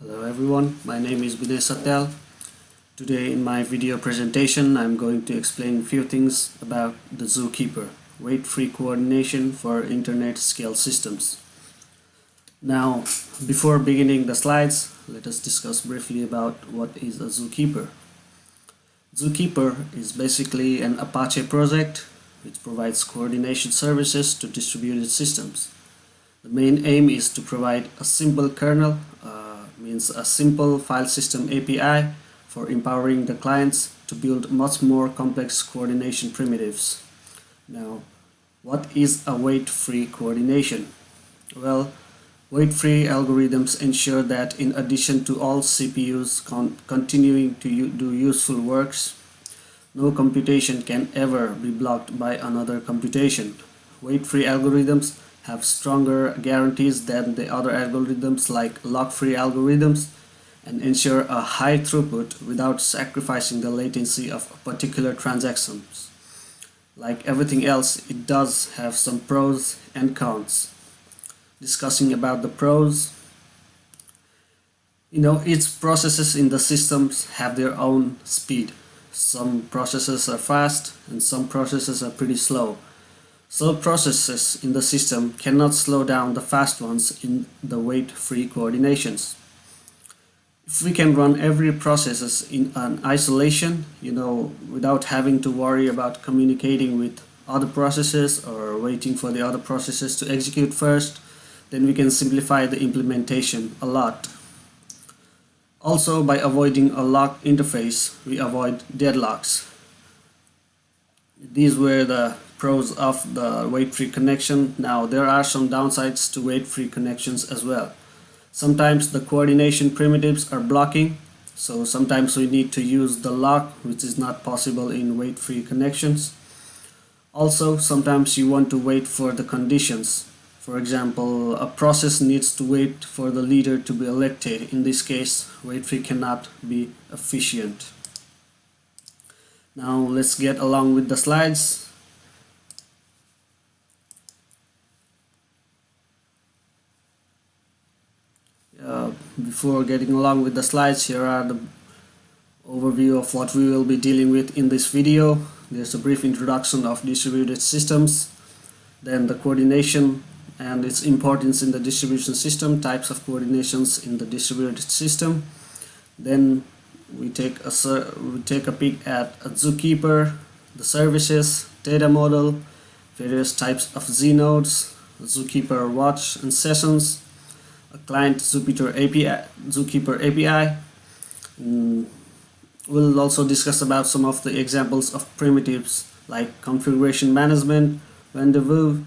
Hello everyone, my name is Vinay Satyal. Today in my video presentation I'm going to explain a few things about the ZooKeeper, weight-free coordination for internet scale systems. Now, before beginning the slides, let us discuss briefly about what is a ZooKeeper. ZooKeeper is basically an Apache project which provides coordination services to distributed systems. The main aim is to provide a simple kernel, means a simple file system API for empowering the clients to build much more complex coordination primitives. Now, what is a weight-free coordination? Well, weight-free algorithms ensure that in addition to all CPUs continuing to do useful works, no computation can ever be blocked by another computation. Weight-free algorithms have stronger guarantees than the other algorithms like lock-free algorithms and ensure a high throughput without sacrificing the latency of particular transactions. Like everything else, it does have some pros and cons. Discussing about the pros, each processes in the systems have their own speed. Some processes are fast and some processes are pretty slow. Slow processes in the system cannot slow down the fast ones in the weight-free coordinations. If we can run every process in an isolation, without having to worry about communicating with other processes or waiting for the other processes to execute first, then we can simplify the implementation a lot. Also, by avoiding a locked interface, we avoid deadlocks. These were the pros of the weight-free connection. Now there are some downsides to weight-free connections as well. Sometimes the coordination primitives are blocking, so sometimes we need to use the lock, which is not possible in weight-free connections. Also, sometimes you want to wait for the conditions. For example, a process needs to wait for the leader to be elected. In this case, weight-free cannot be efficient. Now let's get along with the slides. Before getting along with the slides, here are the overview of what we will be dealing with in this video. There's a brief introduction of distributed systems, then the coordination and its importance in the distribution system, types of coordinations in the distributed system. Then we take a peek at a ZooKeeper, the services, data model, various types of Z nodes, ZooKeeper watch and sessions, a client ZooKeeper API. We'll also discuss about some of the examples of primitives like configuration management, rendezvous,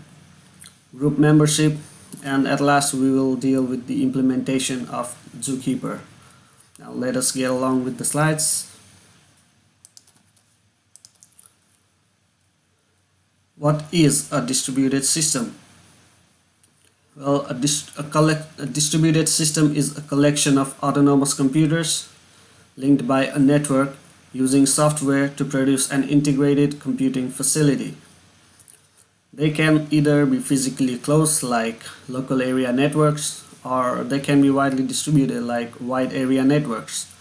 group membership, and at last we will deal with the implementation of ZooKeeper. Now let us get along with the slides. What is a distributed system? Well, a distributed system is a collection of autonomous computers linked by a network using software to produce an integrated computing facility. They can either be physically close like local area networks, or they can be widely distributed like wide area networks.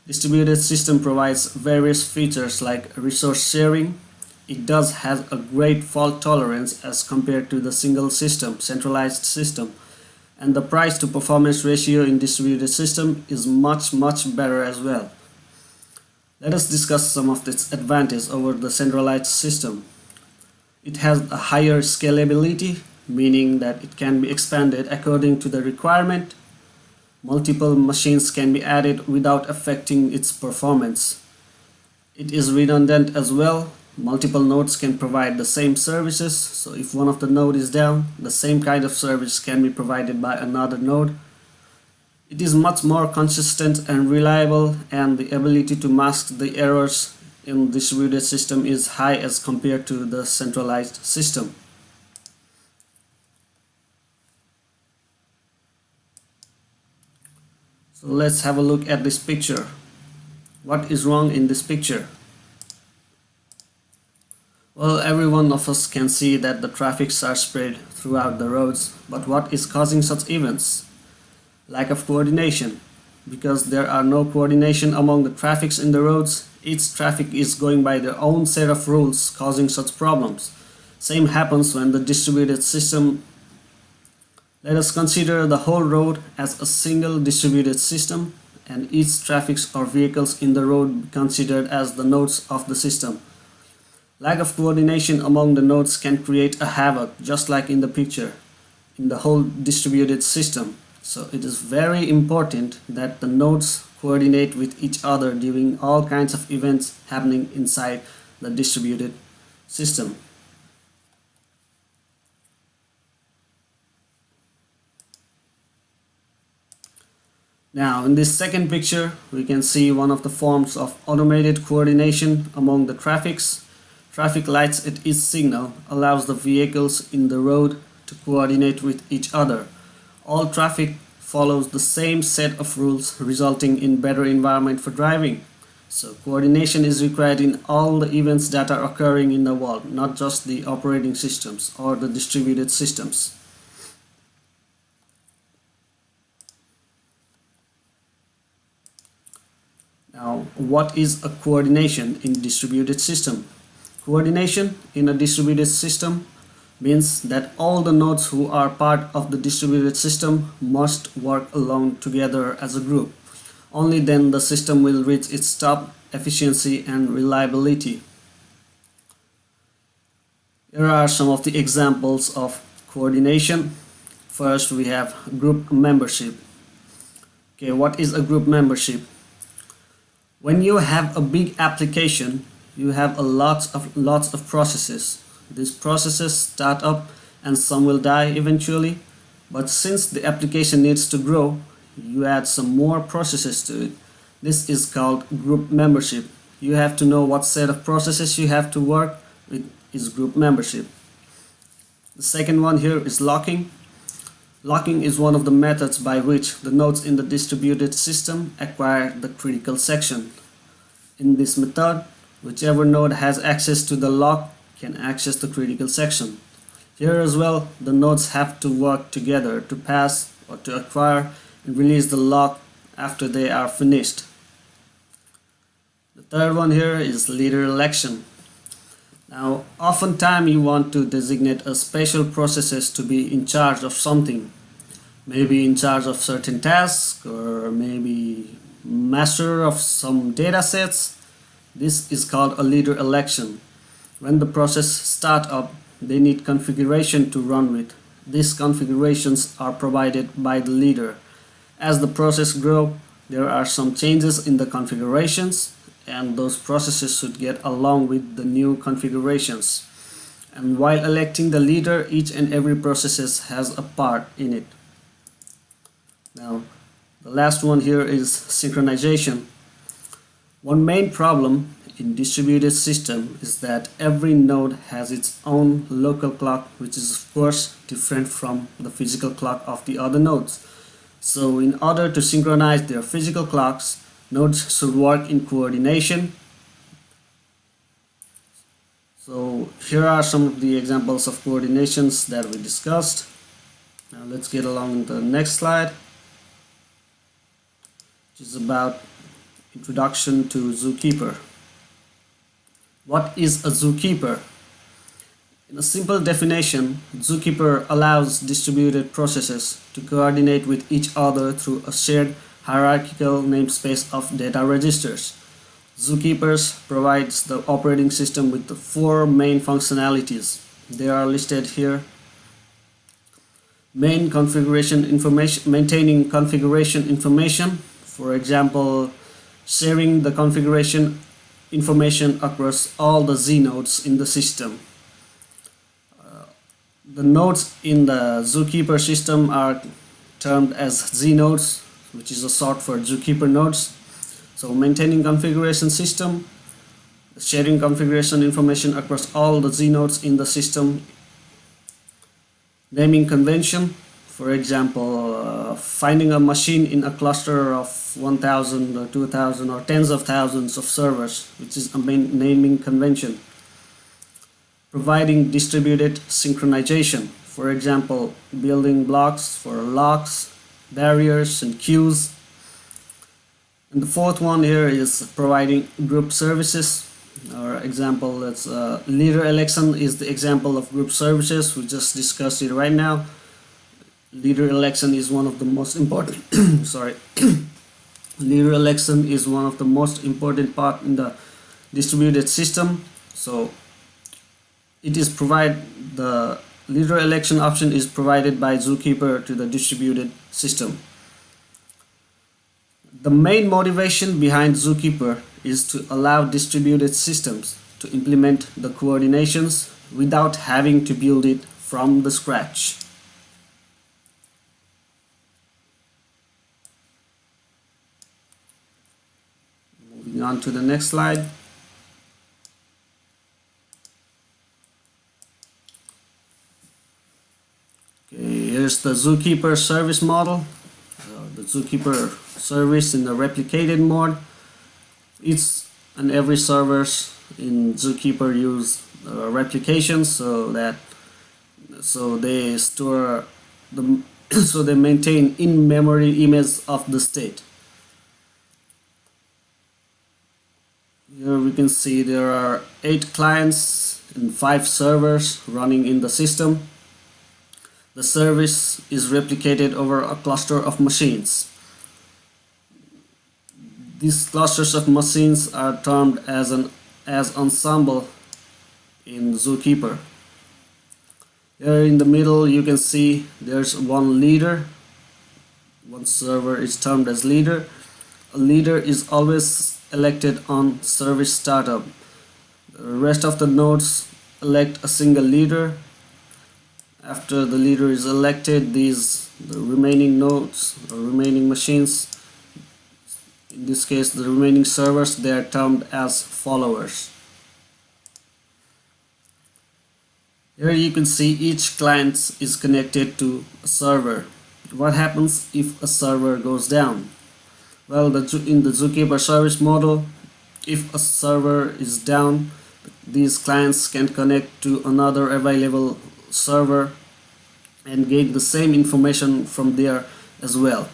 Distributed system provides various features like resource sharing. It does have a great fault tolerance as compared to the single system, centralized system, and the price to performance ratio in distributed system is much better as well. Let us discuss some of its advantages over the centralized system. It has a higher scalability, meaning that it can be expanded according to the requirement. Multiple machines can be added without affecting its performance. It is redundant as well. Multiple nodes can provide the same services, so if one of the node is down, the same kind of service can be provided by another node. It is much more consistent and reliable, and the ability to mask the errors in distributed system is high as compared to the centralized system. So let's have a look at this picture. What is wrong in this picture? Well, every one of us can see that the traffics are spread throughout the roads, but what is causing such events? Lack of coordination. because there are no coordination among the traffics in the roads. Each traffic is going by their own set of rules, causing such problems. Same happens when the distributed system. Let us consider the whole road as a single distributed system, and each traffics or vehicles in the road considered as the nodes of the system. Lack of coordination among the nodes can create a havoc, just like in the picture, in the whole distributed system. So it is very important that the nodes coordinate with each other during all kinds of events happening inside the distributed system. Now, in this second picture, we can see one of the forms of automated coordination among the traffics. Traffic lights at each signal allows the vehicles in the road to coordinate with each other. All traffic follows the same set of rules, resulting in better environment for driving. So coordination is required in all the events that are occurring in the world, not just the operating systems or the distributed systems. Now, what is a coordination in distributed system? Coordination in a distributed system means that all the nodes who are part of the distributed system must work along together as a group. Only then the system will reach its top efficiency and reliability. Here are some of the examples of coordination. First, we have group membership. Okay, what is a group membership? When you have a big application, you have lots of processes. These processes start up and some will die eventually, but since the application needs to grow, you add some more processes to it. This is called group membership. You have to know what set of processes you have to work with is group membership. The second one here is locking. Locking is one of the methods by which the nodes in the distributed system acquire the critical section. In this method, whichever node has access to the lock can access the critical section. Here as well, the nodes have to work together to pass or to acquire and release the lock after they are finished. The third one here is leader election. Now, oftentimes you want to designate a special processes to be in charge of something. Maybe in charge of certain tasks, or maybe master of some data sets. This is called a leader election. When the process start up, they need configuration to run with. These configurations are provided by the leader. As the process grows, there are some changes in the configurations, and those processes should get along with the new configurations. And while electing the leader, each and every process has a part in it. Now, the last one here is synchronization. One main problem in distributed system is that every node has its own local clock, which is of course different from the physical clock of the other nodes. So in order to synchronize their physical clocks, nodes should work in coordination. So here are some of the examples of coordinations that we discussed. Now let's get along to the next slide, which is about introduction to ZooKeeper. What is a ZooKeeper? In a simple definition, ZooKeeper allows distributed processes to coordinate with each other through a shared hierarchical namespace of data registers. ZooKeepers provides the operating system with the four main functionalities. They are listed here. Maintaining configuration information, for example, sharing the configuration information across all the Z nodes in the system. The nodes in the ZooKeeper system are termed as Z nodes, which is a short for ZooKeeper nodes. So maintaining configuration system, sharing configuration information across all the Z nodes in the system. Naming convention, for example, finding a machine in a cluster of 1,000 or 2,000 or tens of thousands of servers, which is a naming convention. Providing distributed synchronization, for example, building blocks for locks, barriers, and queues. And the fourth one here is providing group services. Our example, that's leader election is the example of group services. We just discussed it right now. Leader election is one of the most important sorry leader election is one of the most important part in the distributed system. So it is the leader election option is provided by ZooKeeper to the distributed system. The main motivation behind ZooKeeper is to allow distributed systems to implement the coordinations without having to build it from the scratch. Moving on to the next slide. Okay, here's the ZooKeeper service model. The ZooKeeper service in the replicated mode. Each and every servers in ZooKeeper use replications so they store the so they maintain in-memory image of the state. Here we can see there are 8 clients and 5 servers running in the system. The service is replicated over a cluster of machines. These clusters of machines are termed as ensemble in ZooKeeper. Here in the middle you can see there's one leader. One server is termed as leader. A leader is always elected on service startup. The rest of the nodes elect a single leader. After the leader is elected, the remaining nodes or remaining machines, in this case the remaining servers, they are termed as followers. Here you can see each client is connected to a server. What happens if a server goes down? Well, in the ZooKeeper service model, if a server is down, these clients can connect to another available server and gain the same information from there as well.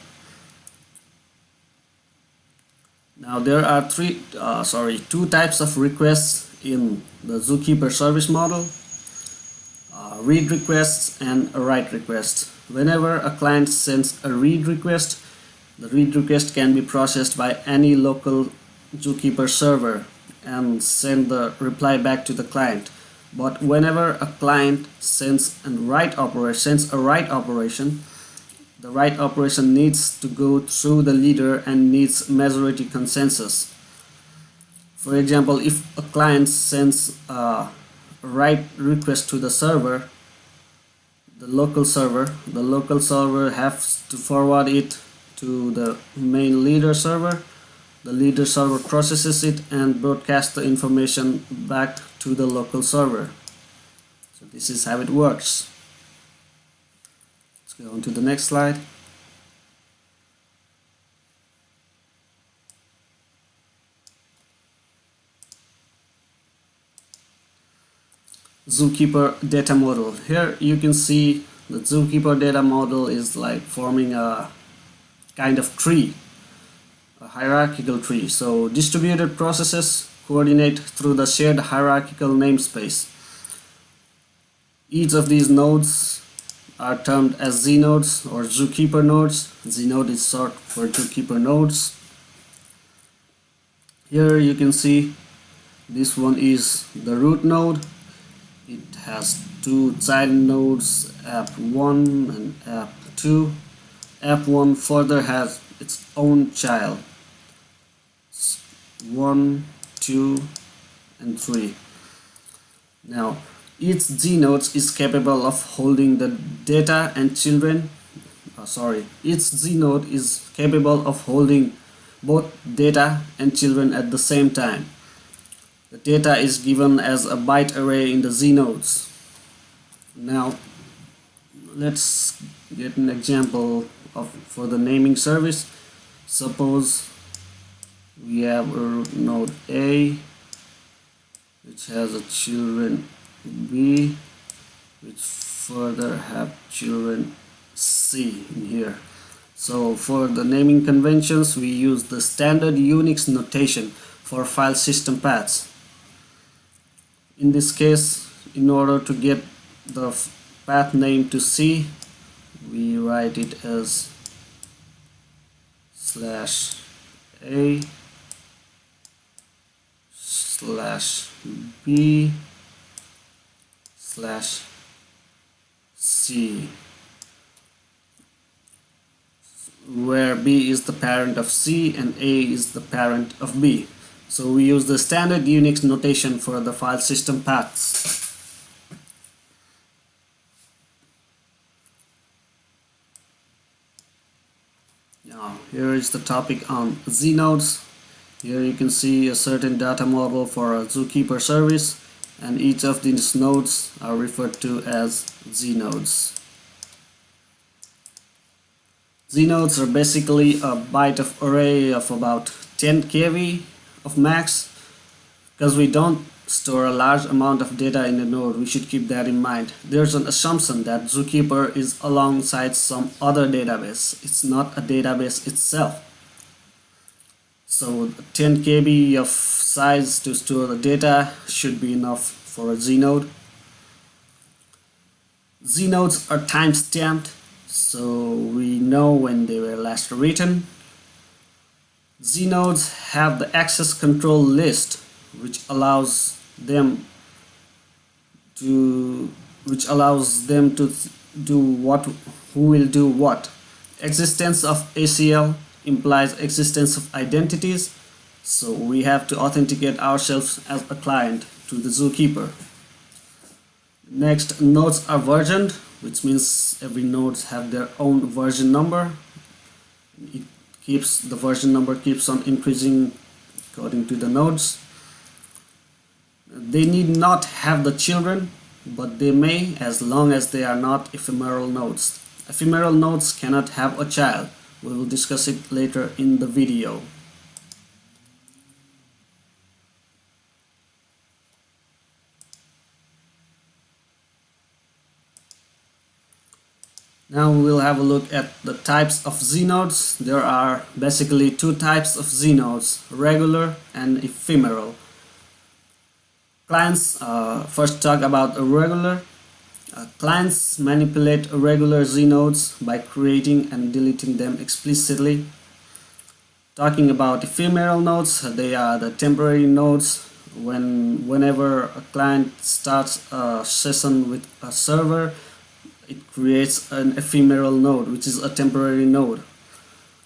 Now there are two types of requests in the ZooKeeper service model: read requests and a write request. Whenever a client sends a read request, the read request can be processed by any local ZooKeeper server and send the reply back to the client. But whenever a client sends a write operation, the write operation needs to go through the leader and needs majority consensus. For example, if a client sends a write request to the server, the local server has to forward it to the main leader server. The leader server processes it and broadcasts the information back to the local server. So this is how it works. Let's go on to the next slide. ZooKeeper data model. Here you can see the ZooKeeper data model is like forming a kind of tree, a hierarchical tree. So distributed processes coordinate through the shared hierarchical namespace. Each of these nodes are termed as Z nodes or ZooKeeper nodes. Z node is short for ZooKeeper nodes. Here you can see this one is the root node. It has 2 child nodes, app1 and app2. App1 further has its own child, 1, 2 and 3. Now each Z node is capable of holding the data and children. Each Z node is capable of holding both data and children at the same time. The data is given as a byte array in the Z nodes. Now let's get an example for the naming service. Suppose we have a node A which has a children B, which further have children C in here. So for the naming conventions, we use the standard Unix notation for file system paths. In this case, in order to get the path name to C, we write it as /A /B /C, where B is the parent of C and A is the parent of B. So we use the standard Unix notation for the file system paths. Now here is the topic on Z nodes. Here you can see a certain data model for a ZooKeeper service, and each of these nodes are referred to as Z nodes. Z nodes are basically a byte of array of about 10 KB of max. Because we don't store a large amount of data in a node, we should keep that in mind. There's an assumption that ZooKeeper is alongside some other database. It's not a database itself. So 10 KB of size to store the data should be enough for a Z node. Z nodes are time stamped, so we know when they were last written. Z nodes have the access control list, which allows them to do what, who will do what. Existence of ACL implies existence of identities, so we have to authenticate ourselves as a client to the ZooKeeper. Next, nodes are versioned, which means every node have their own version number. The version number keeps on increasing according to the nodes. They need not have the children, but they may, as long as they are not ephemeral nodes. Ephemeral nodes cannot have a child. We will discuss it later in the video. Now we'll have a look at the types of Z nodes. There are basically two types of Z nodes, regular and ephemeral. Clients, first talk about a regular. Clients manipulate regular Z nodes by creating and deleting them explicitly. Talking about ephemeral nodes, they are the temporary nodes. Whenever a client starts a session with a server, it creates an ephemeral node, which is a temporary node.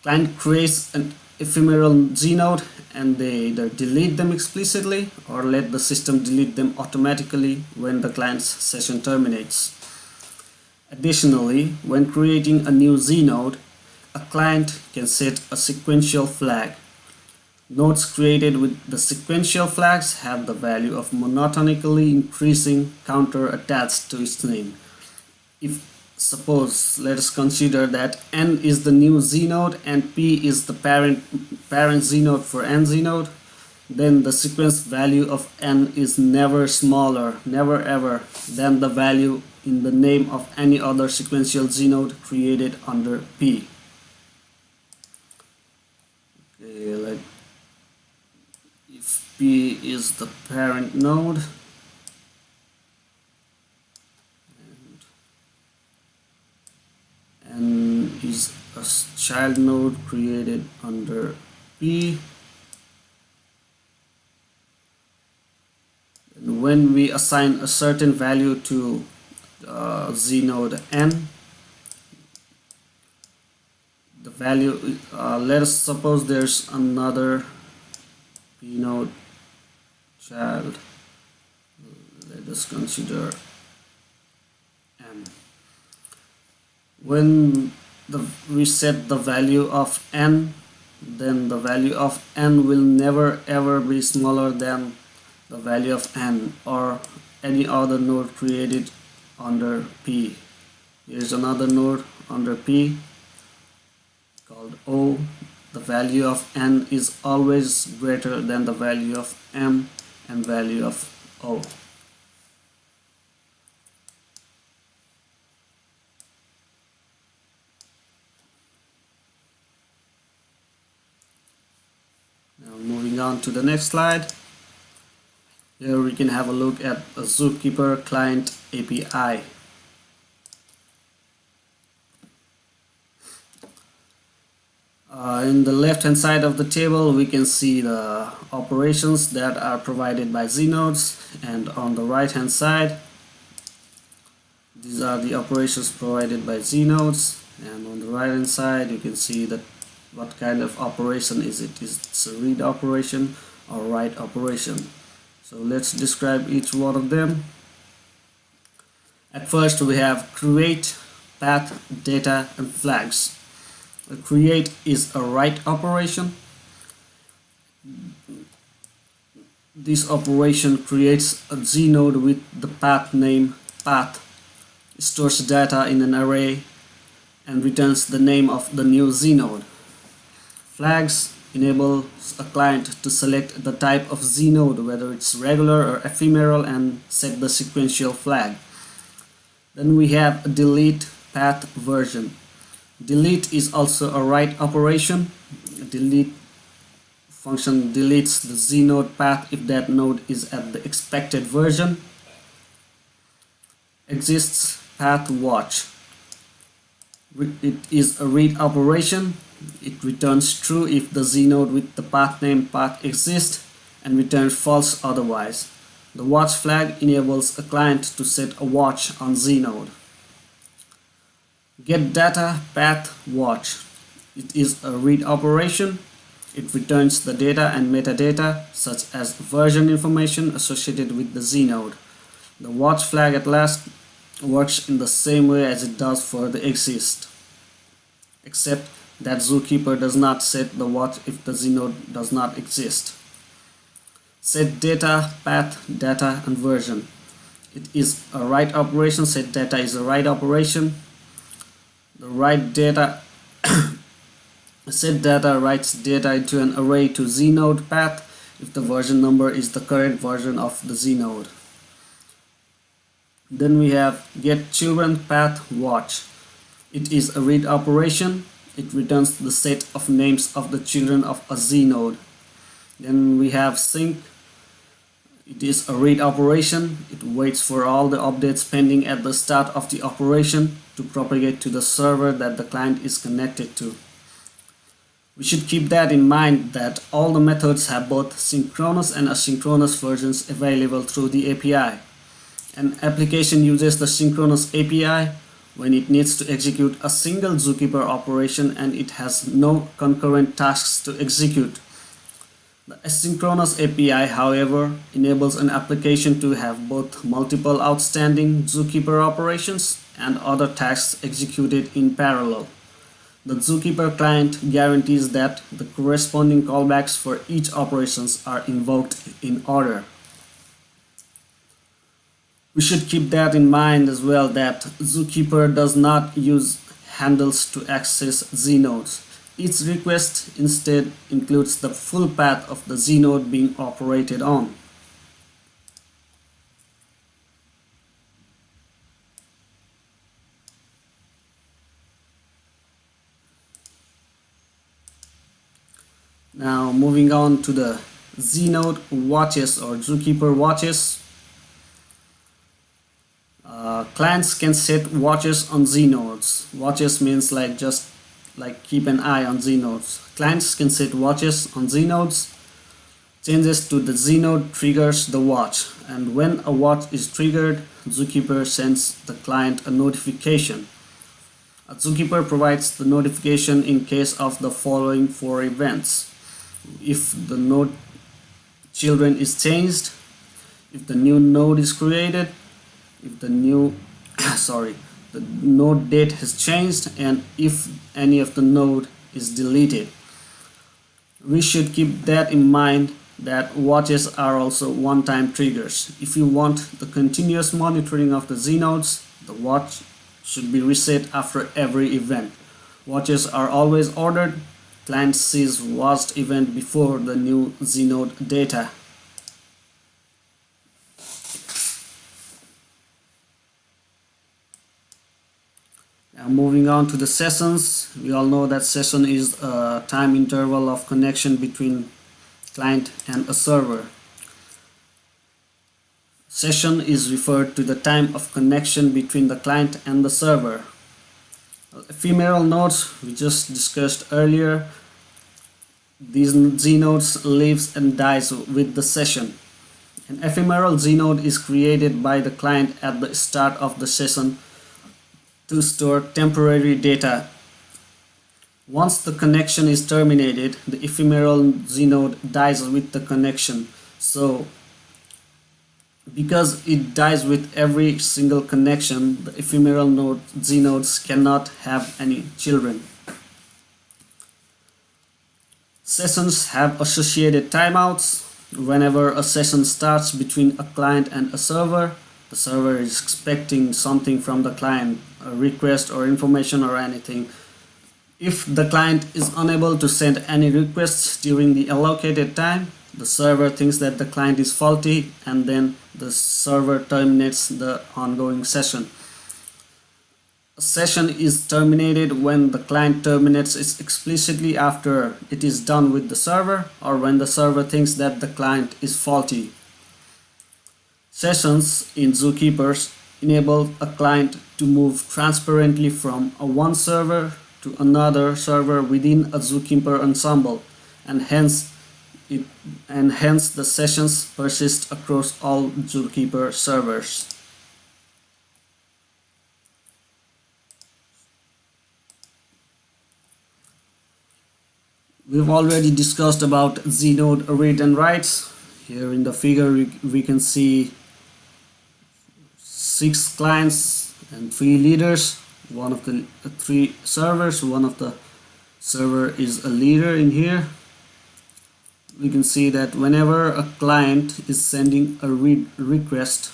Client creates an ephemeral Z node and they either delete them explicitly or let the system delete them automatically when the client's session terminates. Additionally, when creating a new Z node, a client can set a sequential flag. Nodes created with the sequential flags have the value of monotonically increasing counter attached to its name. If suppose, let us consider that n is the new Z node and p is the parent Z node for n Z node, then the sequence value of n is never smaller, never ever, than the value in the name of any other sequential Z node created under p. Okay, like if p is the parent node and is a child node created under P, and when we assign a certain value to Z node n, the value, let us suppose there's another P node child, let us consider n. When we set the value of n, then the value of n will never ever be smaller than the value of n or any other node created under P. Here's another node under P called O. The value of n is always greater than the value of m and value of O. Now moving on to the next slide. Here we can have a look at a ZooKeeper client API. In the left hand side of the table we can see the operations that are provided by znodes, and on the right hand side these are the operations provided by znodes, and on the right hand side you can see that what kind of operation is it. It's a read operation or write operation. So let's describe each one of them. At first we have create, path, data and flags. A create is a write operation. This operation creates a znode with the path name path, stores data in an array and returns the name of the new znode. Flags enables a client to select the type of znode, whether it's regular or ephemeral, and set the sequential flag. Then we have a delete, path, version. Delete is also a write operation. Delete function deletes the znode path if that node is at the expected version. Exists, path, watch. It is a read operation. It returns true if the znode with the path name path exists and returns false otherwise. The watch flag enables a client to set a watch on znode. Get data, path, watch. It is a read operation. It returns the data and metadata such as version information associated with the znode. The watch flag at last works in the same way as it does for the exist, except that ZooKeeper does not set the watch if the znode does not exist. Set data, path, data and version. It is a write operation. Set data is a write operation. The write data set data writes data into an array to znode path if the version number is the current version of the znode. Then we have get children, path, watch. It is a read operation. It returns the set of names of the children of a znode. Then we have sync. It is a read operation. It waits for all the updates pending at the start of the operation to propagate to the server that the client is connected to. We should keep that in mind, that all the methods have both synchronous and asynchronous versions available through the API. An application uses the synchronous API when it needs to execute a single ZooKeeper operation and it has no concurrent tasks to execute. The asynchronous API, however, enables an application to have both multiple outstanding ZooKeeper operations and other tasks executed in parallel. The ZooKeeper client guarantees that the corresponding callbacks for each operations are invoked in order. We should keep that in mind as well, that ZooKeeper does not use handles to access znodes. Each request instead includes the full path of the znode being operated on. Now moving on to the znode watches or ZooKeeper watches. Clients can set watches on znodes. Watches means just like keep an eye on znodes. Clients can set watches on znodes. Changes to the znode triggers the watch, and when a watch is triggered, ZooKeeper sends the client a notification. A ZooKeeper provides the notification in case of the following 4 events. If the node children is changed, if the new node is created, if the the node date has changed, and if any of the node is deleted. We should keep that in mind, that watches are also one-time triggers. If you want the continuous monitoring of the znodes, the watch should be reset after every event. Watches are always ordered. Client sees watched event before the new znode data. Now moving on to the sessions. We all know that session is a time interval of connection between client and a server. Session is referred to the time of connection between the client and the server. Ephemeral nodes we just discussed earlier. These Z nodes lives and dies with the session. An ephemeral Z node is created by the client at the start of the session to store temporary data. Once the connection is terminated, the ephemeral Z node dies with the connection. So because it dies with every single connection, the ephemeral node Z nodes cannot have any children. Sessions have associated timeouts. Whenever a session starts between a client and a server, the server is expecting something from the client, a request or information or anything. If the client is unable to send any requests during the allocated time, the server thinks that the client is faulty, and then the server terminates the ongoing session. A session is terminated when the client terminates it explicitly after it is done with the server, or when the server thinks that the client is faulty. Sessions in ZooKeepers enable a client to move transparently from one server to another server within a ZooKeeper ensemble, and hence the sessions persist across all ZooKeeper servers. We've already discussed about Z-node read and writes. Here in the figure we can see 6 clients and 3 leaders. One of the 3 servers, one of the server is a leader in here. We can see that whenever a client is sending a read request,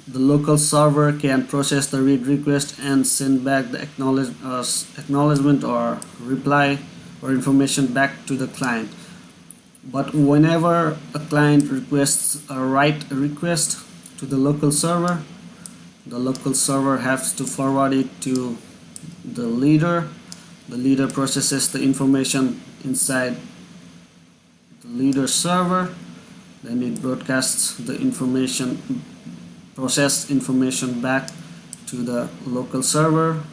the local server can process the read request and send back the acknowledgement or reply or information back to the client. But whenever a client requests a write request to the local server has to forward it to the leader. The leader processes the information inside the leader server, then it broadcasts the processed information back to the local server,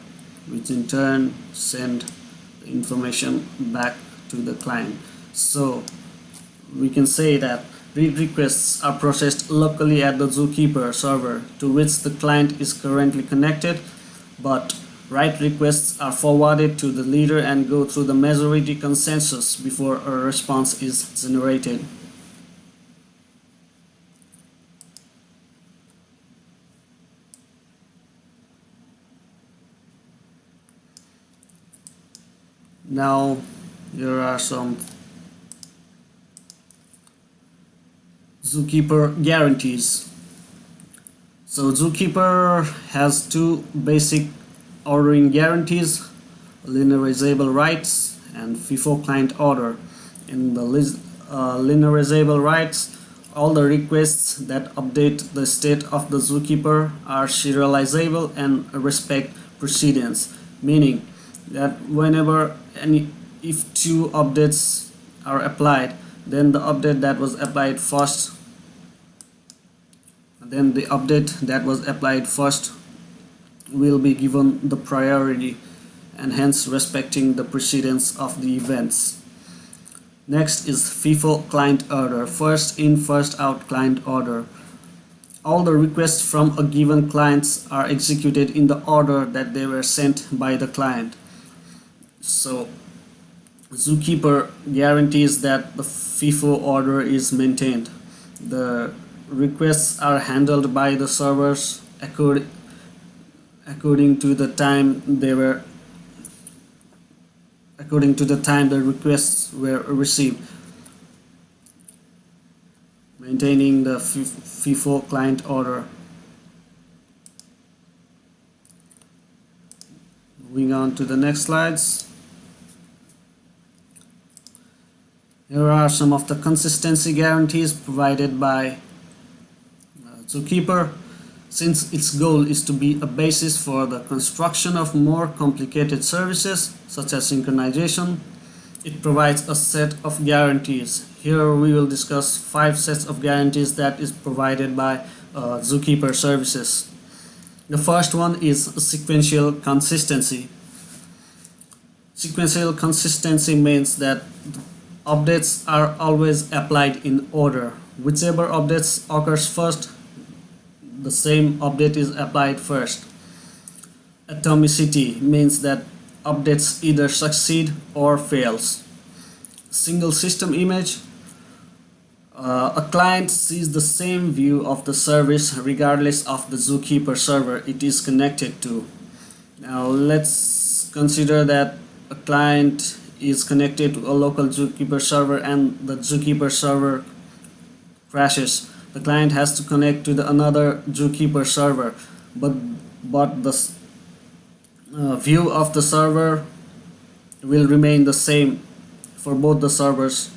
which in turn send the information back to the client. So we can say that read requests are processed locally at the ZooKeeper server to which the client is currently connected, but write requests are forwarded to the leader and go through the majority consensus before a response is generated. Now here are some ZooKeeper guarantees. So ZooKeeper has 2 basic ordering guarantees: linearizable writes and FIFO client order. In the linearizable writes, all the requests that update the state of the ZooKeeper are serializable and respect precedence, meaning that whenever if 2 updates are applied, then the update that was applied first will be given the priority, and hence respecting the precedence of the events. Next is FIFO client order, first in first out client order. All the requests from a given client are executed in the order that they were sent by the client. So ZooKeeper guarantees that the FIFO order is maintained. The requests are handled by the servers according to the time the requests were received, maintaining the FIFO client order. Moving on to the next slides. Here are some of the consistency guarantees provided by ZooKeeper. Since its goal is to be a basis for the construction of more complicated services such as synchronization, It provides a set of guarantees. Here we will discuss 5 sets of guarantees that is provided by ZooKeeper services. The first one is sequential consistency. Sequential consistency means that updates are always applied in order. Whichever updates occurs first, the same update is applied first. Atomicity means that updates either succeed or fails. Single system image. A client sees the same view of the service regardless of the ZooKeeper server it is connected to. Now let's consider that a client is connected to a local ZooKeeper server and the ZooKeeper server crashes. The client has to connect to another ZooKeeper server, but the view of the server will remain the same for both the servers.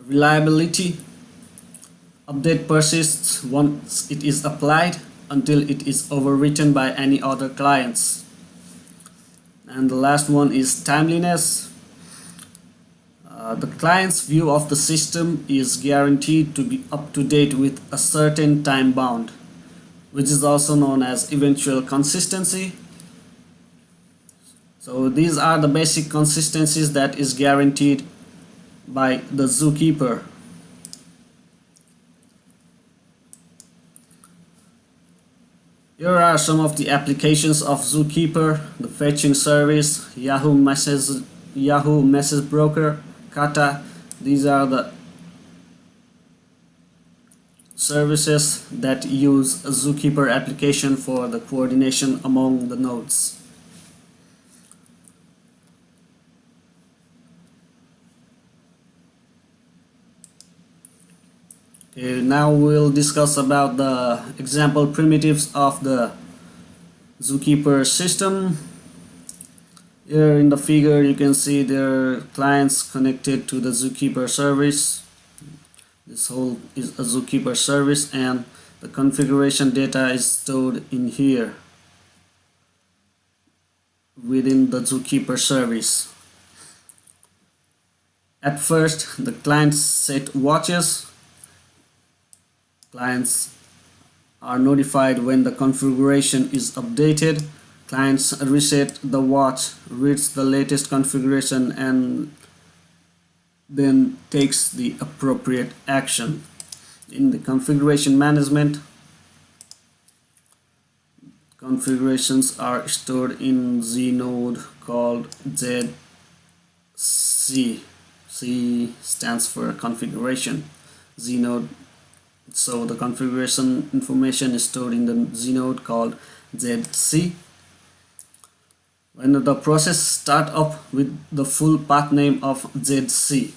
Reliability. Update persists once it is applied until it is overwritten by any other clients. And the last one is timeliness. The client's view of the system is guaranteed to be up to date with a certain time bound, which is also known as eventual consistency. So these are the basic consistencies that is guaranteed by the ZooKeeper. Here are some of the applications of ZooKeeper: the fetching service, Yahoo Message Broker, Kata. These are the services that use a ZooKeeper application for the coordination among the nodes. Okay, now we'll discuss about the example primitives of the ZooKeeper system. Here in the figure you can see there are clients connected to the ZooKeeper service. This whole is a ZooKeeper service and the configuration data is stored in here within the ZooKeeper service. At first the clients set watches. Clients are notified when the configuration is updated. Clients reset the watch, reads the latest configuration and then takes the appropriate action. In the configuration management, configurations are stored in Z node called ZC. C stands for configuration. Z node. So the configuration information is stored in the Z node called ZC. When the process start up with the full path name of ZC,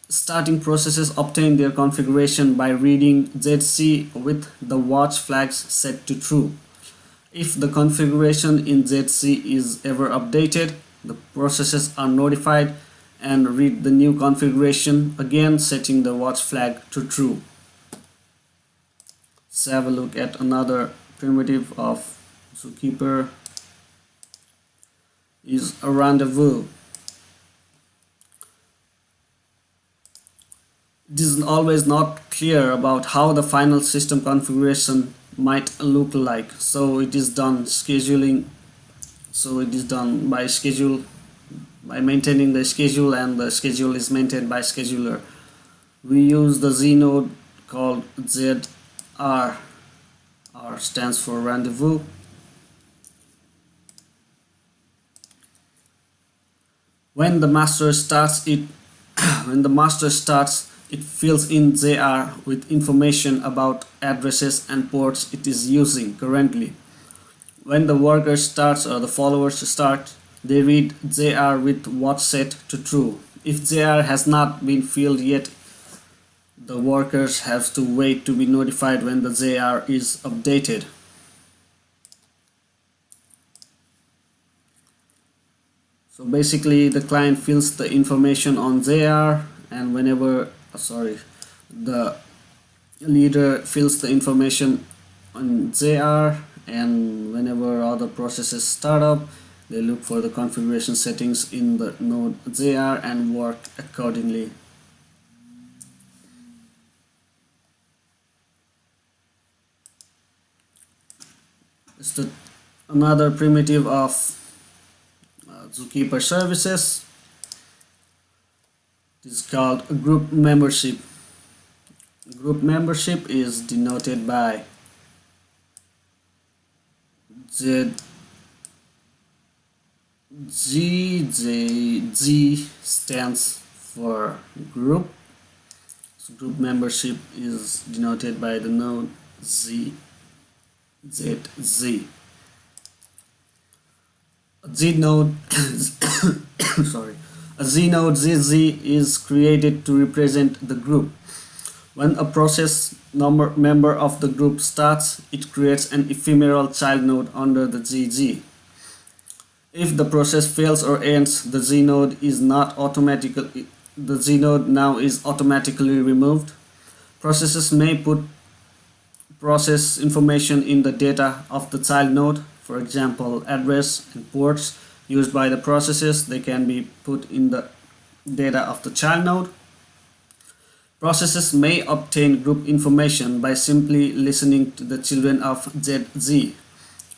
starting processes obtain their configuration by reading ZC with the watch flags set to true. If the configuration in ZC is ever updated, the processes are notified and read the new configuration, again setting the watch flag to true. Let's have a look at another primitive of ZooKeeper is a rendezvous. It is always not clear about how the final system configuration might look like, so it is done by maintaining the schedule, and the schedule is maintained by scheduler. We use the Z node called ZR. R stands for rendezvous. When the master starts it fills in ZR with information about addresses and ports it is using currently. When the worker starts or the followers start, they read ZR with watch set to true. If ZR has not been filled yet, the workers have to wait to be notified when the ZR is updated. So basically the client fills the information on ZR, and whenever the leader fills the information on ZR, and whenever other processes start up, They look for the configuration settings in the node JR and work accordingly. It's another primitive of ZooKeeper services. It is called group membership. Group membership is denoted by G stands for group. So group membership is denoted by the node ZZ. A Z node sorry. A Z node ZZ is created to represent the group. When a process member of the group starts, it creates an ephemeral child node under the ZZ. If the process fails or ends, the Z node now is automatically removed. Processes may put process information in the data of the child node. For example, address and ports used by the processes, they can be put in the data of the child node. Processes may obtain group information by simply listening to the children of ZZ.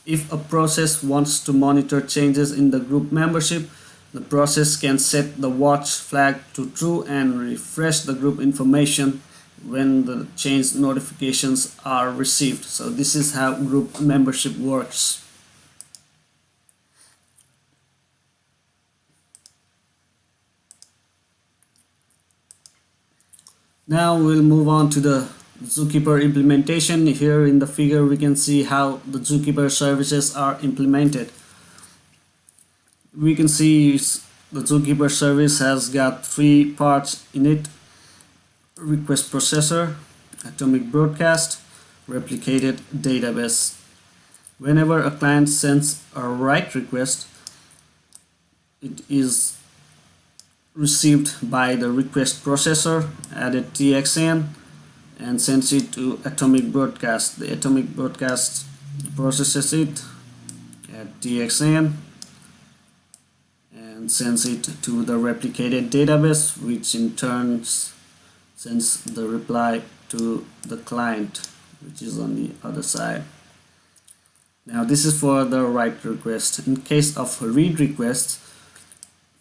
If a process wants to monitor changes in the group membership, the process can set the watch flag to true and refresh the group information when the change notifications are received. So this is how group membership works. Now we'll move on to the ZooKeeper implementation. Here in the figure we can see how the ZooKeeper services are implemented. We can see the ZooKeeper service has got three parts in it: request processor, atomic broadcast, replicated database. Whenever a client sends a write request, it is received by the request processor, added TXN, and sends it to atomic broadcast. The atomic broadcast processes it at TXN and sends it to the replicated database, which in turn sends the reply to the client, which is on the other side. Now this is for the write request. In case of read requests,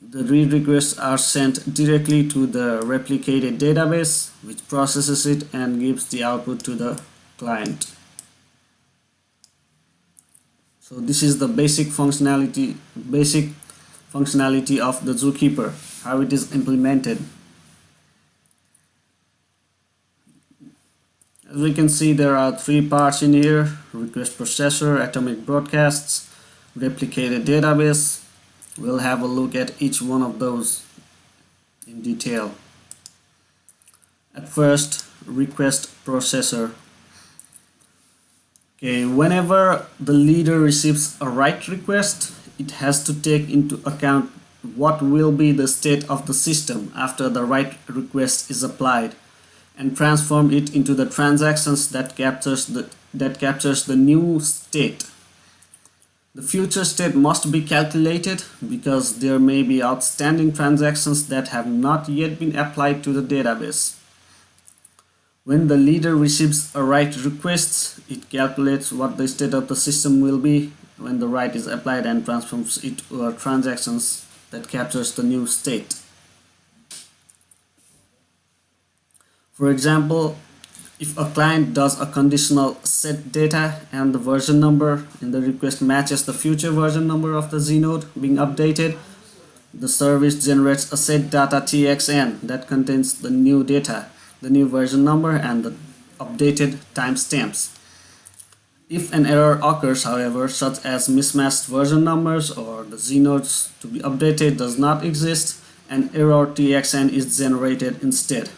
the read requests are sent directly to the replicated database, which processes it and gives the output to the client. So this is the basic functionality of the ZooKeeper, how it is implemented. As we can see, there are three parts in here: request processor, atomic broadcasts, replicated database. We'll have a look at each one of those in detail. At first, request processor. Okay, whenever the leader receives a write request, it has to take into account what will be the state of the system after the write request is applied, and transform it into the transactions that captures the new state. The future state must be calculated because there may be outstanding transactions that have not yet been applied to the database. When the leader receives a write request, it calculates what the state of the system will be when the write is applied and transforms it to transactions that captures the new state. For example, if a client does a conditional set data and the version number in the request matches the future version number of the Z node being updated, the service generates a set data TXN that contains the new data, the new version number, and the updated timestamps. If an error occurs, however, such as mismatched version numbers or the Z nodes to be updated does not exist, an error TXN is generated instead.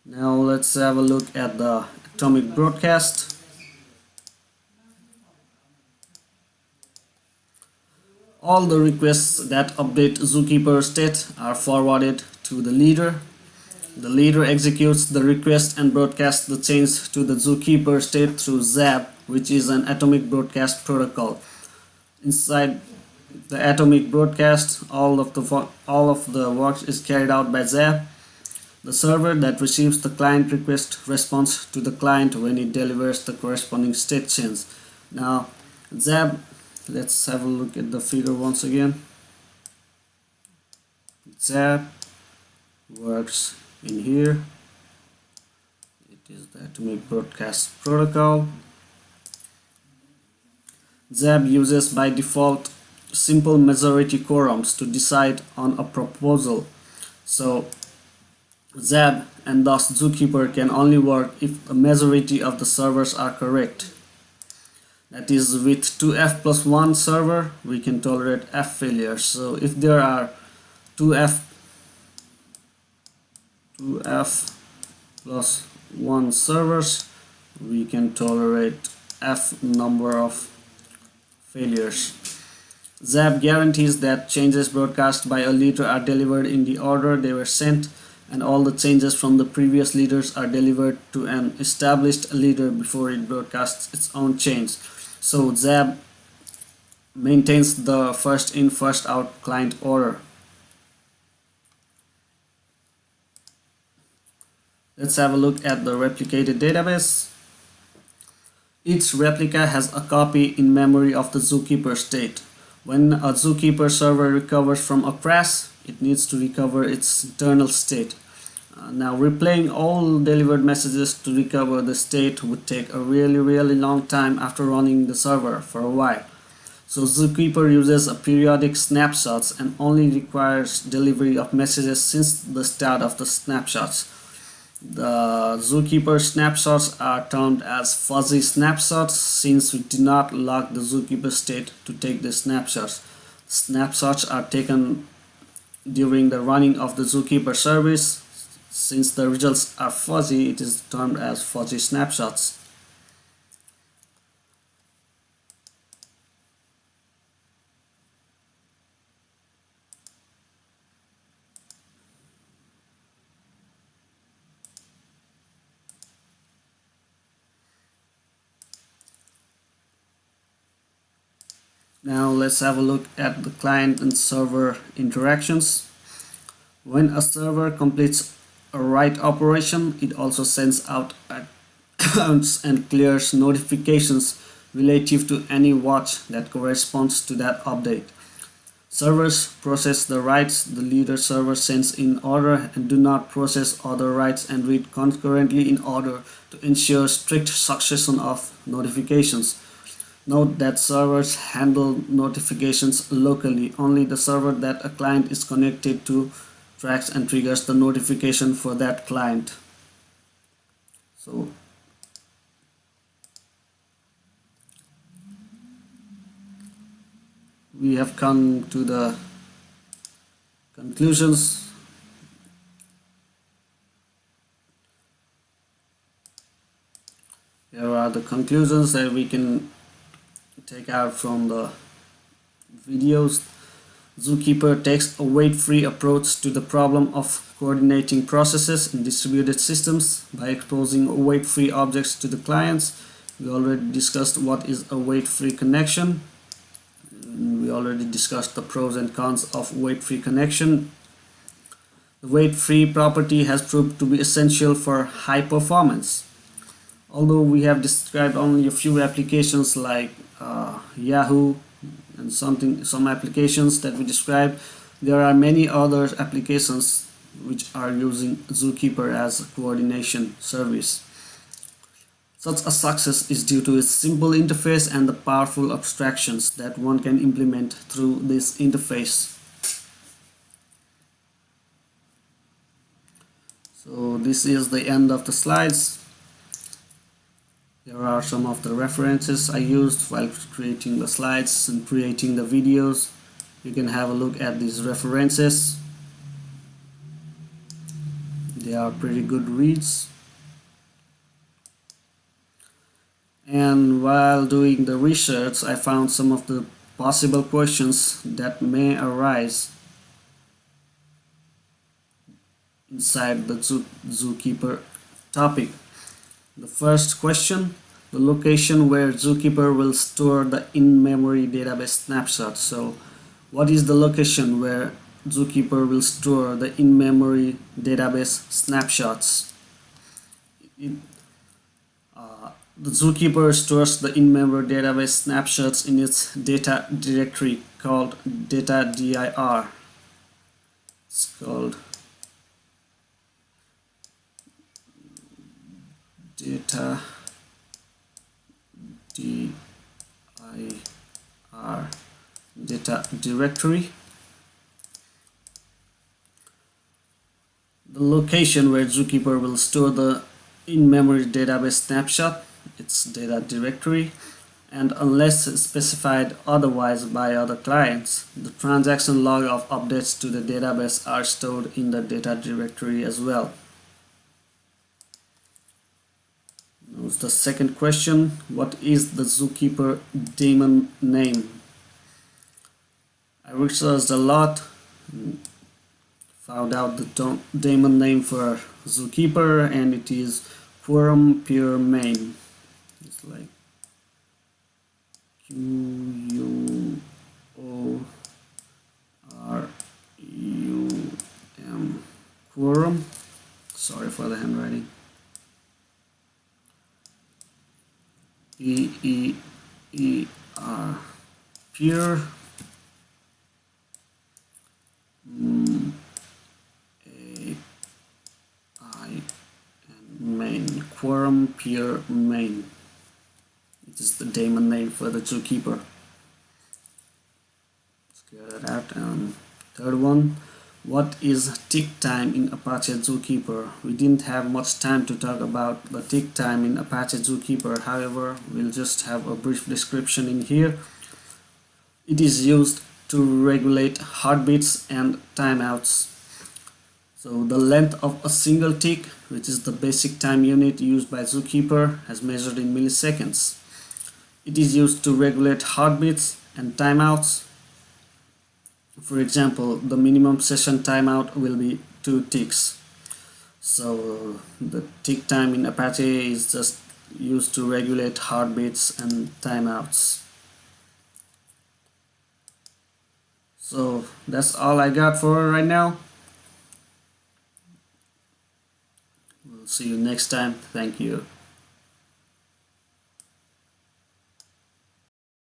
Now let's have a look at the atomic broadcast. All the requests that update ZooKeeper state are forwarded to the leader. The leader executes the request and broadcasts the change to the ZooKeeper state through ZAB which is an atomic broadcast protocol. Inside the atomic broadcast, all of the work is carried out by ZAB. The server that receives the client request responds to the client when it delivers the corresponding state change. Now ZAB, let's have a look at the figure once again. ZAB works in here. It is the atomic broadcast protocol. ZAB uses by default simple majority quorums to decide on a proposal. So ZAB and thus ZooKeeper can only work if a majority of the servers are correct. That is, with 2F plus 1 server, we can tolerate F failures. So if there are 2F plus 1 servers, we can tolerate F number of failures. ZAB guarantees that changes broadcast by a leader are delivered in the order they were sent, and all the changes from the previous leaders are delivered to an established leader before it broadcasts its own change. So ZAB maintains the first in first out client order. Let's have a look at the replicated database. Each replica has a copy in memory of the ZooKeeper state. When a ZooKeeper server recovers from a crash, it needs to recover its internal state. Now replaying all delivered messages to recover the state would take a really long time after running the server for a while. So ZooKeeper uses a periodic snapshots and only requires delivery of messages since the start of the snapshots. The ZooKeeper snapshots are termed as fuzzy snapshots since we do not lock the ZooKeeper state to take the snapshots. Snapshots are taken during the running of the ZooKeeper service. Since the results are fuzzy, it is termed as fuzzy snapshots. Now let's have a look at the client and server interactions. When a server completes a write operation, it also sends out accounts and clears notifications relative to any watch that corresponds to that update. Servers process the writes the leader server sends in order and do not process other writes and read concurrently in order to ensure strict succession of notifications. Note that servers handle notifications locally. Only the server that a client is connected to tracks and triggers the notification for that client. So we have come to the conclusions. Here are the conclusions that we can take out from the videos. ZooKeeper takes a weight-free approach to the problem of coordinating processes in distributed systems by exposing weight-free objects to the clients. We already discussed what is a weight-free connection. We already discussed the pros and cons of weight-free connection. The weight-free property has proved to be essential for high performance. Although we have described only a few applications like Yahoo and some applications that we described, there are many other applications which are using ZooKeeper as a coordination service. Such a success is due to its simple interface and the powerful abstractions that one can implement through this interface. So this is the end of the slides. Here are some of the references I used while creating the slides and creating the videos. You can have a look at these references. They are pretty good reads. And while doing the research, I found some of the possible questions that may arise inside the ZooKeeper topic. The first question: the location where ZooKeeper will store the in-memory database snapshot. So what is the location where ZooKeeper will store the in-memory database snapshots? The ZooKeeper stores the in-memory database snapshots in its data directory called data dir. It's called data dir, data directory. The location where ZooKeeper will store the in-memory database snapshot, its data directory, and unless specified otherwise by other clients, the transaction log of updates to the database are stored in the data directory as well. Now the second question, what is the ZooKeeper daemon name? I researched a lot, found out the daemon name for ZooKeeper, and it is Quorum Pure Main. It's like QUORUM, Quorum. Sorry for the handwriting. PEER, Pure. Main, Quorum Pure Main. It is the daemon name for the ZooKeeper. Let's clear that out. Third one, what is tick time in Apache ZooKeeper? We didn't have much time to talk about the tick time in Apache ZooKeeper. However, we'll just have a brief description in here. It is used to regulate heartbeats and timeouts. So the length of a single tick, which is the basic time unit used by ZooKeeper, as measured in milliseconds. It is used to regulate heartbeats and timeouts. For example, the minimum session timeout will be 2 ticks. So the tick time in Apache is just used to regulate heartbeats and timeouts. So that's all I got for right now. We'll see you next time. Thank you.